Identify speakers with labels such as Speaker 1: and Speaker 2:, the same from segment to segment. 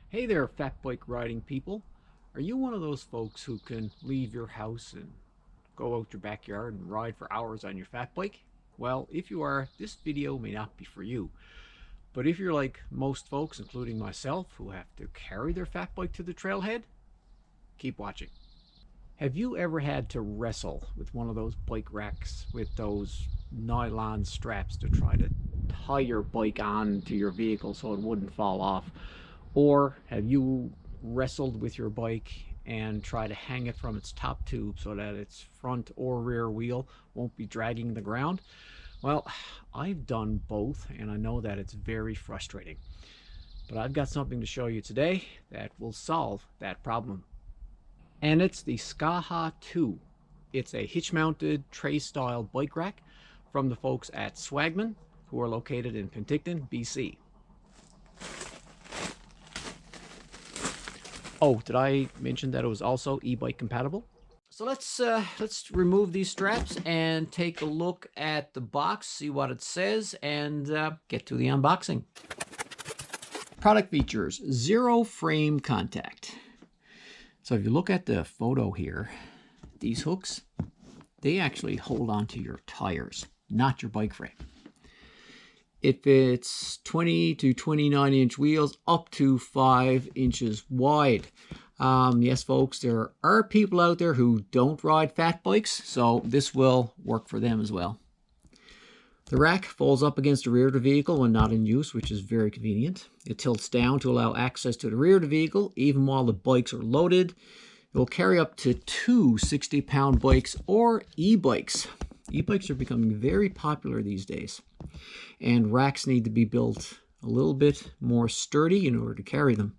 Speaker 1: Hey there, fat bike riding people. Are you one of those folks who can leave your house and go out your backyard and ride for hours on your fat bike? Well, if you are, this video may not be for you. But if you're like most folks, including myself, who have to carry their fat bike to the trailhead, keep watching. Have you ever had to wrestle with one of those bike racks with those nylon straps to try to tie your bike on to your vehicle so it wouldn't fall off? Or have you wrestled with your bike and try to hang it from its top tube so that its front or rear wheel won't be dragging the ground? Well, I've done both and I know that it's very frustrating. But I've got something to show you today that will solve that problem. And it's the Skaha 2. It's a hitch-mounted tray-style bike rack from the folks at Swagman, who are located in Penticton, BC. Oh, did I mention that it was also e-bike compatible? So let's remove these straps and take a look at the box, see what it says, and get to the unboxing. Product features: zero frame contact. So if you look at the photo here, these hooks, they actually hold onto your tires, not your bike frame. It fits 20 to 29-inch wheels up to 5 inches wide. Yes, folks, there are people out there who don't ride fat bikes, so this will work for them as well. The rack folds up against the rear of the vehicle when not in use, which is very convenient. It tilts down to allow access to the rear of the vehicle, even while the bikes are loaded. It will carry up to two 60-pound bikes or e-bikes. E-bikes are becoming very popular these days, and racks need to be built a little bit more sturdy in order to carry them.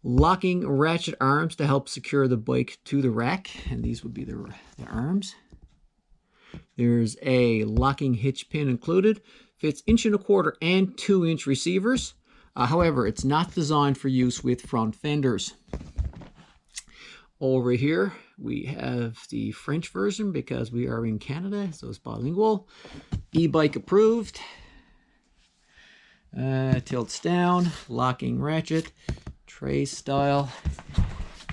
Speaker 1: Locking ratchet arms to help secure the bike to the rack, and these would be the arms. There's a locking hitch pin included. Fits 1.25 and 2-inch receivers. However, it's not designed for use with front fenders. Over here, we have the French version because we are in Canada, so it's bilingual. E-bike approved. Tilts down, locking ratchet, tray style.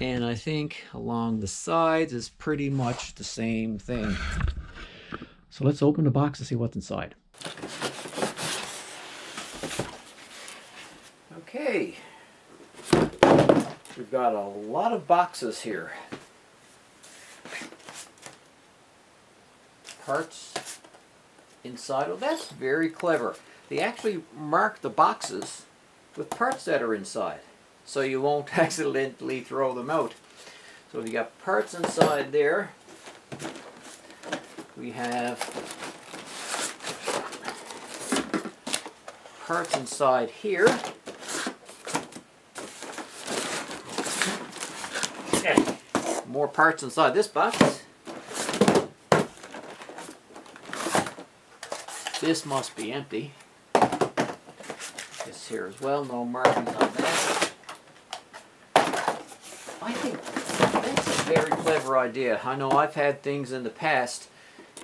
Speaker 1: And I think along the sides is pretty much the same thing. So let's open the box and see what's inside. Okay, we've got a lot of boxes here. Parts inside. Oh, that's very clever. They actually mark the boxes with parts that are inside, so you won't accidentally throw them out. So you got parts inside there. We have parts inside here. Okay. More parts inside this box. This must be empty. This here as well, no markings on that. I think that's a very clever idea. I know I've had things in the past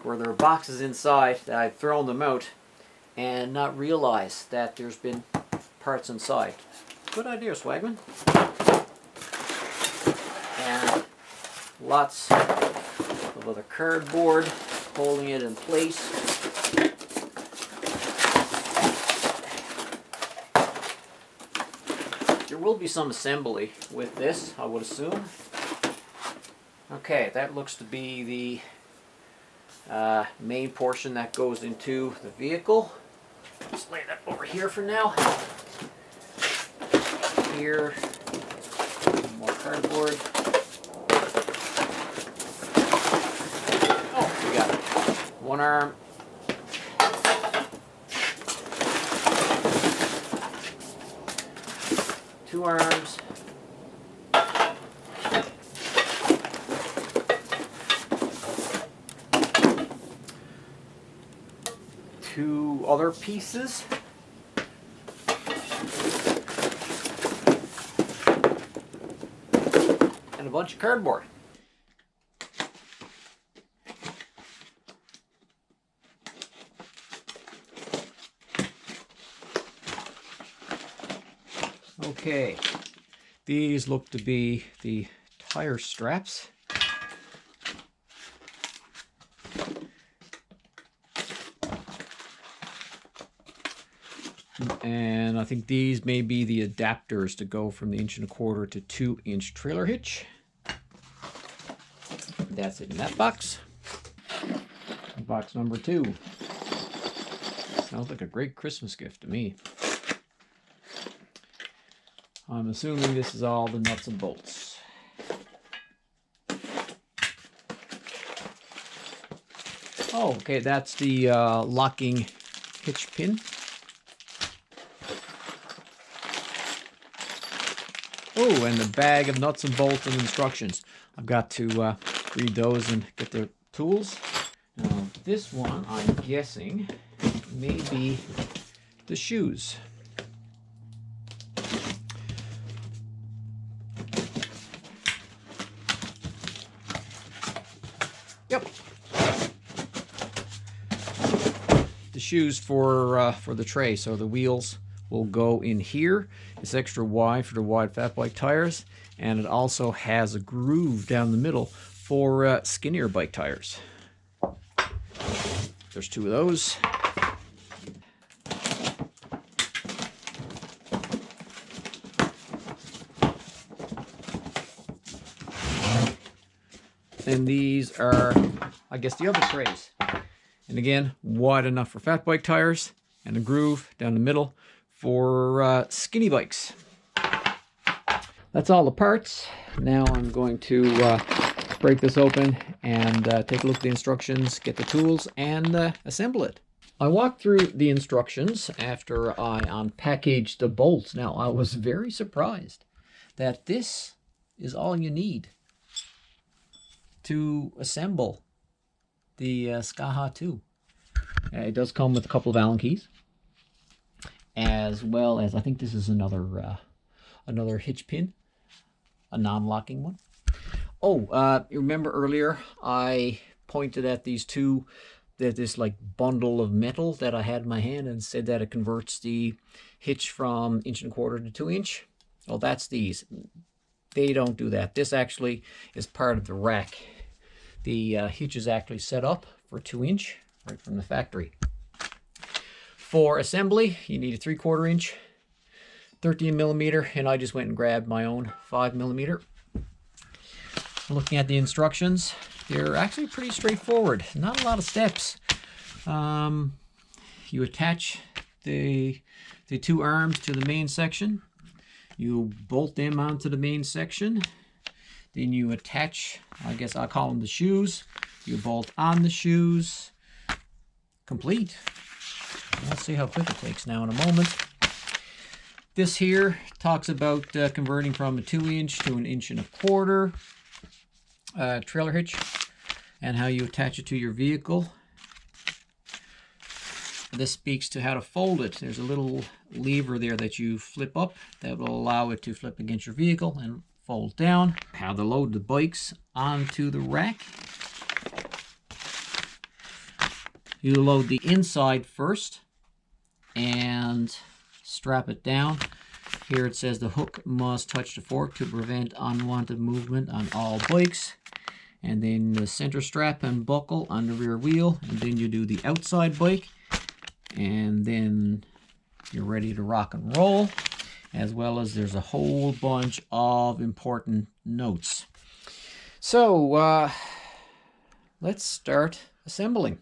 Speaker 1: where there are boxes inside that I've thrown them out and not realized that there's been parts inside. Good idea, Swagman. And lots of other cardboard holding it in place. There will be some assembly with this, I would assume. Okay, that looks to be the main portion that goes into the vehicle. Just lay that over here for now. Here, more cardboard. Oh, we got one arm. Two arms. Two other pieces. And a bunch of cardboard. Okay, these look to be the tire straps. And I think these may be the adapters to go from the 1.25" to 2" trailer hitch. That's it in that box. Box number 2. Sounds like a great Christmas gift to me. I'm assuming this is all the nuts and bolts. Oh, okay, that's the locking hitch pin. Oh, and the bag of nuts and bolts and instructions. I've got to read those and get the tools. Now, this one, I'm guessing, may be the shoes. Yep. The shoes for the tray. So the wheels will go in here. It's extra wide for the wide Fatbike tires, and it also has a groove down the middle for skinnier bike tires. There's 2 of those. And these are, I guess, the other trays. And again, wide enough for Fatbike tires, and a groove down the middle for skinny bikes. That's all the parts. Now I'm going to break this open and take a look at the instructions, get the tools, and assemble it. I walked through the instructions after I unpackaged the bolts. Now, I was very surprised that this is all you need to assemble the Skaha 2. It does come with a couple of Allen keys, as well as, I think this is another hitch pin, a non-locking one. Oh, you remember earlier I pointed at these two, this like bundle of metal that I had in my hand and said that it converts the hitch from 1.25" to 2". Well, that's these. They don't do that. This actually is part of the rack. The hitch is actually set up for 2" right from the factory. For assembly, you need a 3/4" 13mm, and I just went and grabbed my own 5mm. Looking at the instructions, they're actually pretty straightforward. Not a lot of steps. You attach the 2 arms to the main section. You bolt them onto the main section. Then you attach, I guess I'll call them the shoes. You bolt on the shoes. Complete. Let's see how quick it takes now in a moment. This here talks about converting from a 2" to an 1.25" trailer hitch, and how you attach it to your vehicle. This speaks to how to fold it. There's a little lever there that you flip up that will allow it to flip against your vehicle and fold down. How to load the bikes onto the rack. You load the inside first and strap it down. Here it says the hook must touch the fork to prevent unwanted movement on all bikes. And then the center strap and buckle on the rear wheel. And then you do the outside bike. And then you're ready to rock and roll. As well as there's a whole bunch of important notes. So let's start assembling.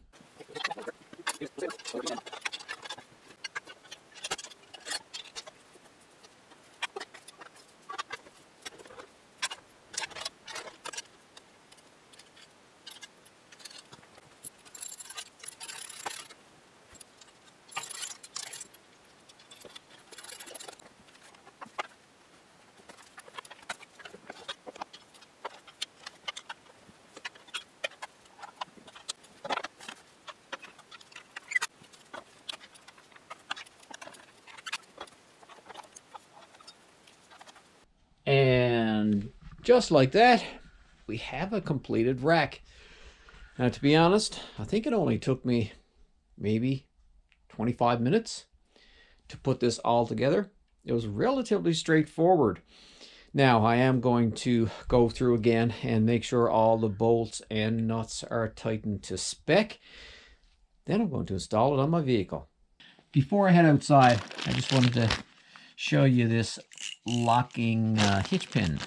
Speaker 1: And just like that, we have a completed rack. Now, to be honest, I think it only took me maybe 25 minutes to put this all together. it was relatively straightforward. Now I am going to go through again and make sure all the bolts and nuts are tightened to spec. Then I'm going to install it on my vehicle. Before I head outside, I just wanted to show you this locking hitch pin.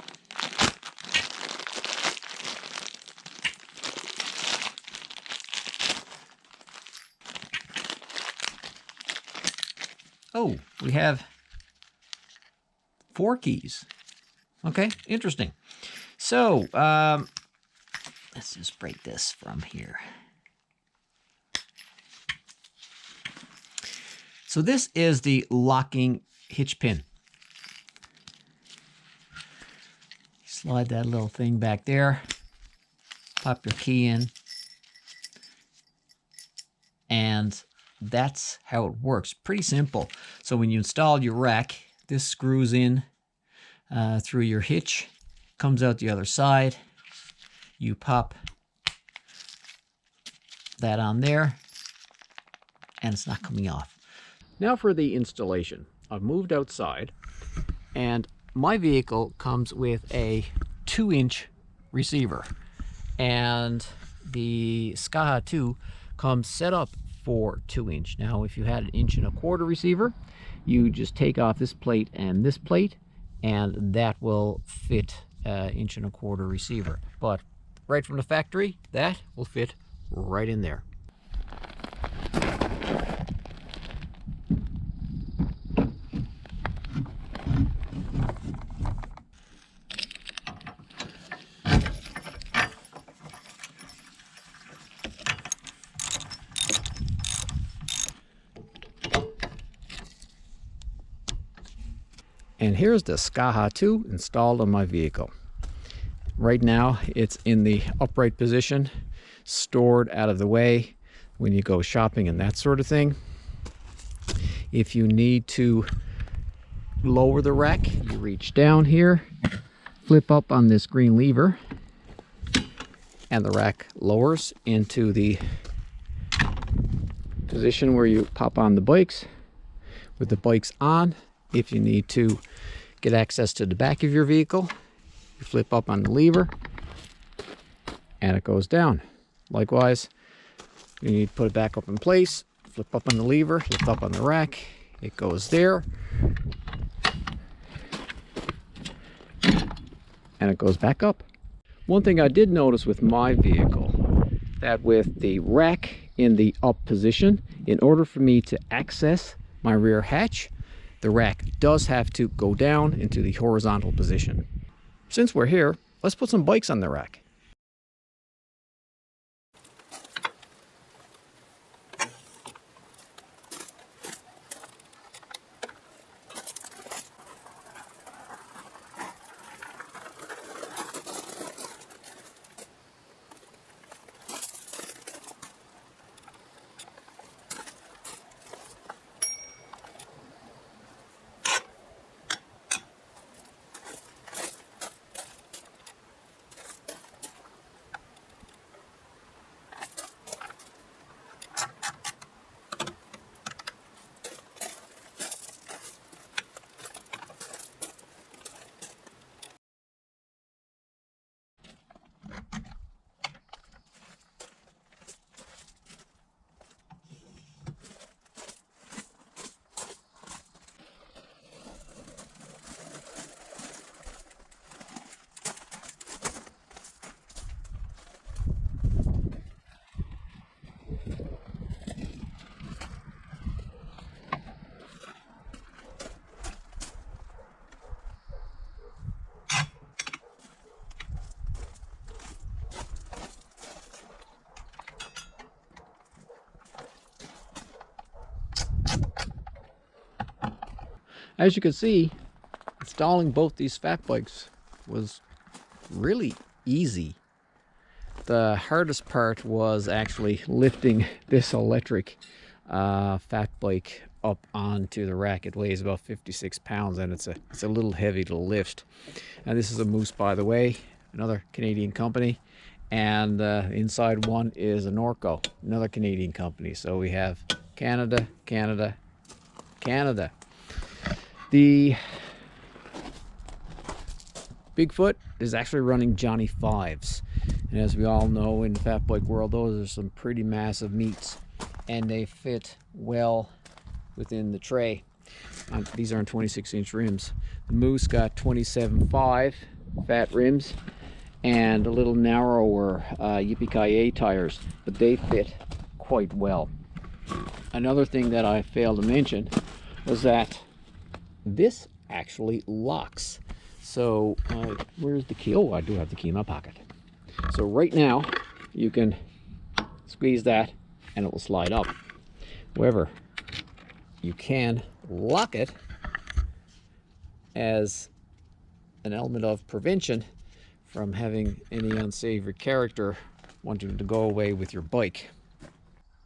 Speaker 1: Oh, we have 4 keys. Okay, interesting. So, let's just break this from here. So this is the locking hitch pin. Slide that little thing back there. Pop your key in. And that's how it works. Pretty simple. So when you install your rack, this screws in through your hitch, comes out the other side. You pop that on there, and it's not coming off. Now for the installation. I've moved outside, and my vehicle comes with a 2-inch receiver, and the Skaha 2 comes set up for 2-inch. Now if you had an 1.25-inch receiver, you just take off this plate and this plate, and that will fit an 1.25-inch receiver. But right from the factory, that will fit right in there. And here's the Skaha 2 installed on my vehicle. Right now it's in the upright position, stored out of the way when you go shopping and that sort of thing. If you need to lower the rack, you reach down here, flip up on this green lever, and the rack lowers into the position where you pop on the bikes. With the bikes on, if you need to get access to the back of your vehicle, you flip up on the lever and it goes down. Likewise, you need to put it back up in place, flip up on the lever, lift up on the rack, it goes there, and it goes back up. One thing I did notice with my vehicle, that with the rack in the up position, in order for me to access my rear hatch, the rack does have to go down into the horizontal position. Since we're here, let's put some bikes on the rack. As you can see, installing both these Fatbikes was really easy. The hardest part was actually lifting this electric Fatbike up onto the rack. It weighs about 56 pounds and it's a little heavy to lift. And this is a Moose, by the way, another Canadian company. And inside one is a Norco, another Canadian company. So we have Canada, Canada, Canada. The Bigfoot is actually running Johnny 5s. And as we all know, in the fat bike world, those are some pretty massive meats. And they fit well within the tray. These are on 26-inch rims. The Moose got 27.5 fat rims and a little narrower Ebike tires, but they fit quite well. Another thing that I failed to mention was that this actually locks. So where's the key? Oh, I do have the key in my pocket. So right now you can squeeze that and it will slide up. However, you can lock it as an element of prevention from having any unsavory character wanting to go away with your bike.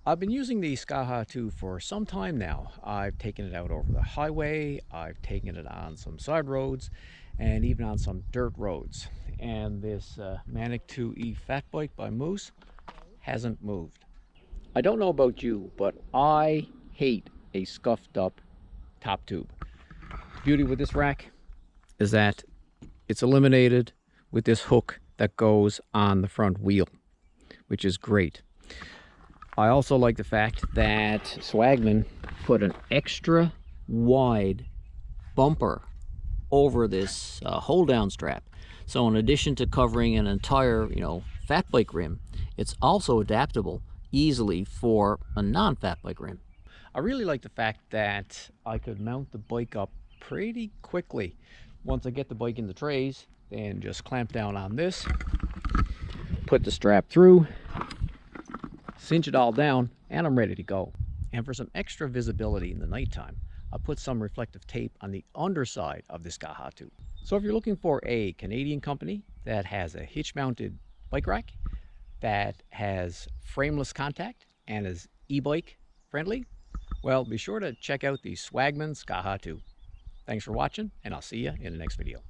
Speaker 1: I've been using the Skaha 2 for some time now. I've taken it out over the highway, I've taken it on some side roads, and even on some dirt roads. And this Manic 2E fat bike by Moose hasn't moved. I don't know about you, but I hate a scuffed up top tube. The beauty with this rack is that it's eliminated with this hook that goes on the front wheel, which is great. I also like the fact that Swagman put an extra wide bumper over this hold down strap. So in addition to covering an entire, fat bike rim, it's also adaptable easily for a non-fat bike rim. I really like the fact that I could mount the bike up pretty quickly. Once I get the bike in the trays, then just clamp down on this, put the strap through, cinch it all down, and I'm ready to go. And for some extra visibility in the nighttime, I'll put some reflective tape on the underside of the Skaha 2. So if you're looking for a Canadian company that has a hitch-mounted bike rack, that has frameless contact and is e-bike friendly, well, be sure to check out the Swagman Skaha 2. Thanks for watching, and I'll see you in the next video.